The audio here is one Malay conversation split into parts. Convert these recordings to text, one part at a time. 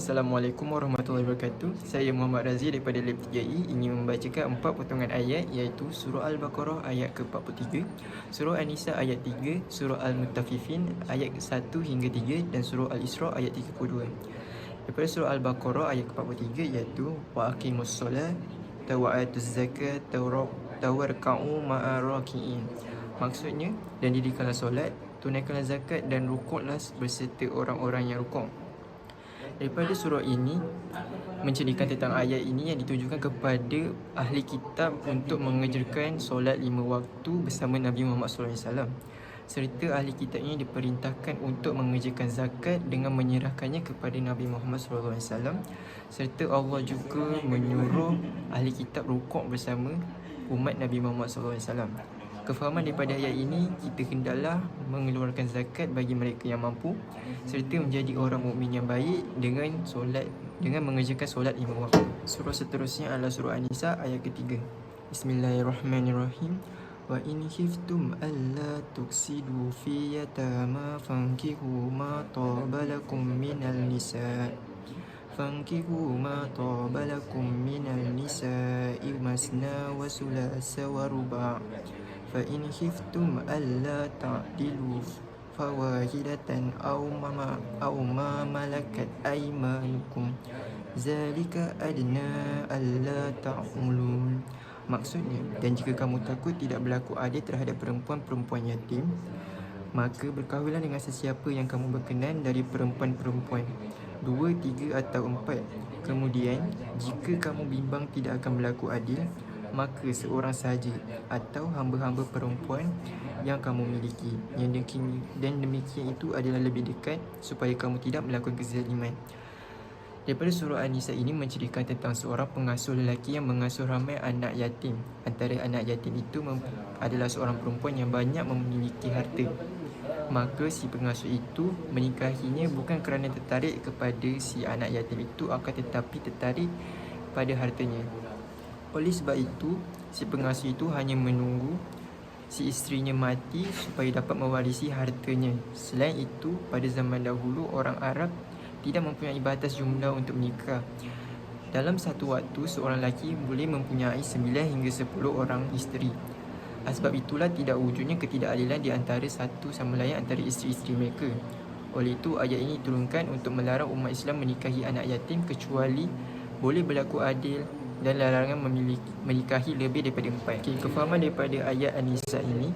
Assalamualaikum warahmatullahi wabarakatuh. Saya Muhammad Razif daripada Lab 3E ingin membacakan 4 potongan ayat, iaitu Surah Al-Baqarah ayat ke-43, Surah An-Nisa ayat 3, Surah Al-Mutaffifin ayat 1 hingga 3 dan Surah Al-Isra ayat 32. Daripada Surah Al-Baqarah ayat ke-43 iaitu wa aqimus solat wa atuz zakat tawarka'u ma'a raki'in. Maksudnya, dan dirikanlah solat, tunaikanlah zakat dan rukuklah berserta orang-orang yang rukuk. Daripada surah ini menceritakan tentang ayat ini yang ditujukan kepada ahli kitab untuk mengerjakan solat 5 waktu bersama Nabi Muhammad SAW. Serta ahli kitab ini diperintahkan untuk mengerjakan zakat dengan menyerahkannya kepada Nabi Muhammad SAW. Serta Allah juga menyuruh ahli kitab rukuk bersama umat Nabi Muhammad SAW. Kefahaman daripada ayat ini, kita hendaklah mengeluarkan zakat bagi mereka yang mampu serta menjadi orang mukmin yang baik dengan mengerjakan solat 5 waktu. Surah seterusnya adalah surah An-Nisa ayat ketiga. Bismillahirrahmanirrahim. Wa in khiftum alla tuksidu fi yatama fankihu ma taba lakum minal nisa minal nisa'i masna wa sulasa wa ruba'. فإن خفتم ألا تعدلوا فواحدة أو ما ملكت أيمانكم ذلك أدنى ألا تعولون. Maksudnya, dan jika kamu takut tidak berlaku adil terhadap perempuan-perempuan yatim, maka berkahwinlah dengan sesiapa yang kamu berkenan dari perempuan-perempuan, 2, 3 atau 4. Kemudian, jika kamu bimbang tidak akan berlaku adil, maka seorang sahaja atau hamba-hamba perempuan yang kamu miliki, dan demikian itu adalah lebih dekat supaya kamu tidak melakukan kezaliman. Daripada surah An-Nisa ini menceritakan tentang seorang pengasuh lelaki yang mengasuh ramai anak yatim. Antara anak yatim itu adalah seorang perempuan yang banyak memiliki harta. Maka si pengasuh itu menikahinya bukan kerana tertarik kepada si anak yatim itu, akan tetapi tertarik pada hartanya. Oleh sebab itu, si pengasuh itu hanya menunggu si isterinya mati supaya dapat mewarisi hartanya. Selain itu, pada zaman dahulu, orang Arab tidak mempunyai batas jumlah untuk menikah. Dalam satu waktu, seorang lelaki boleh mempunyai 9 hingga 10 orang isteri. Sebab itulah tidak wujudnya ketidakadilan di antara satu sama lain antara isteri-isteri mereka. Oleh itu, ayat ini diturunkan untuk melarang umat Islam menikahi anak yatim kecuali boleh berlaku adil, dan larangan menikahi lebih daripada 4. Kefahaman daripada ayat An-Nisa ini,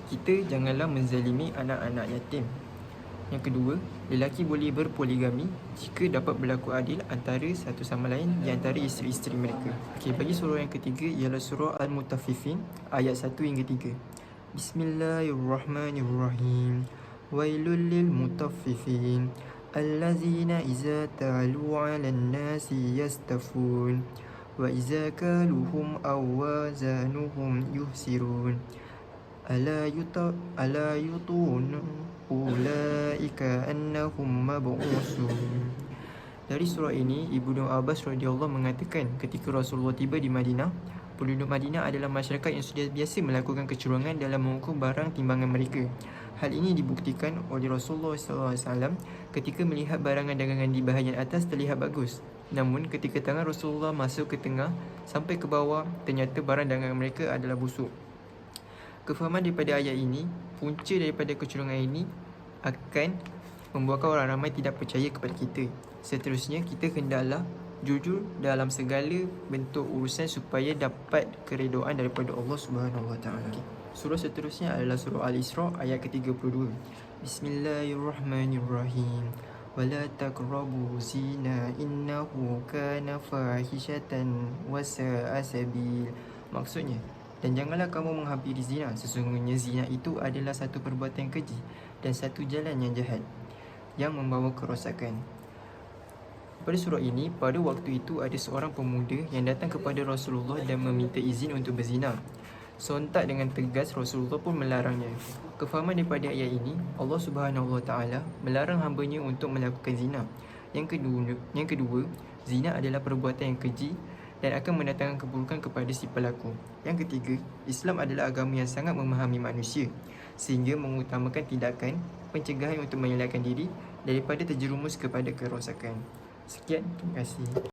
kita janganlah menzalimi anak-anak yatim. Yang kedua, lelaki boleh berpoligami jika dapat berlaku adil antara satu sama lain di antara isteri-isteri mereka. Bagi surah yang ketiga ialah surah Al-Mutaffifin ayat 1 hingga 3. Bismillahirrahmanirrahim. Wailul lil mutaffifin allazina iza ta'alu 'alan nasi yastafun wa iza kaluhum aw wazanuhum yuhsirun ala yutun ulaika annahum mab'usun. Dari surah ini, Ibnu Abbas radhiyallahu mengatakan ketika Rasulullah tiba di Madinah, penduduk Madinah adalah masyarakat yang sudah biasa melakukan kecurangan dalam mengukur barang timbangan mereka. Hal ini dibuktikan oleh Rasulullah SAW ketika melihat barangan dagangan di bahagian atas terlihat bagus. Namun ketika tangan Rasulullah masuk ke tengah sampai ke bawah, ternyata barang dagangan mereka adalah busuk. Kefahaman daripada ayat ini, punca daripada kecurangan ini akan membuatkan orang ramai tidak percaya kepada kita. Seterusnya, kita hendaklah jujur dalam segala bentuk urusan supaya dapat keredaan daripada Allah Subhanahu Wa Taala. Surah seterusnya adalah surah Al-Isra ayat ke-32. Bismillahirrahmanirrahim. Wala taqrabu zina innahu kana fahishatan wa sa'a sabil. Maksudnya, dan janganlah kamu menghampiri zina, sesungguhnya zina itu adalah satu perbuatan keji dan satu jalan yang jahat yang membawa kerosakan. Pada surah ini, pada waktu itu ada seorang pemuda yang datang kepada Rasulullah dan meminta izin untuk berzina. Sontak dengan tegas Rasulullah pun melarangnya. Kefahaman daripada ayat ini, Allah Subhanahu Wa Taala melarang hamba-Nya untuk melakukan zina. Yang kedua, zina adalah perbuatan yang keji dan akan mendatangkan keburukan kepada si pelaku. Yang ketiga, Islam adalah agama yang sangat memahami manusia sehingga mengutamakan tindakan pencegahan untuk menyelamatkan diri daripada terjerumus kepada kerosakan. Sekian, terima kasih.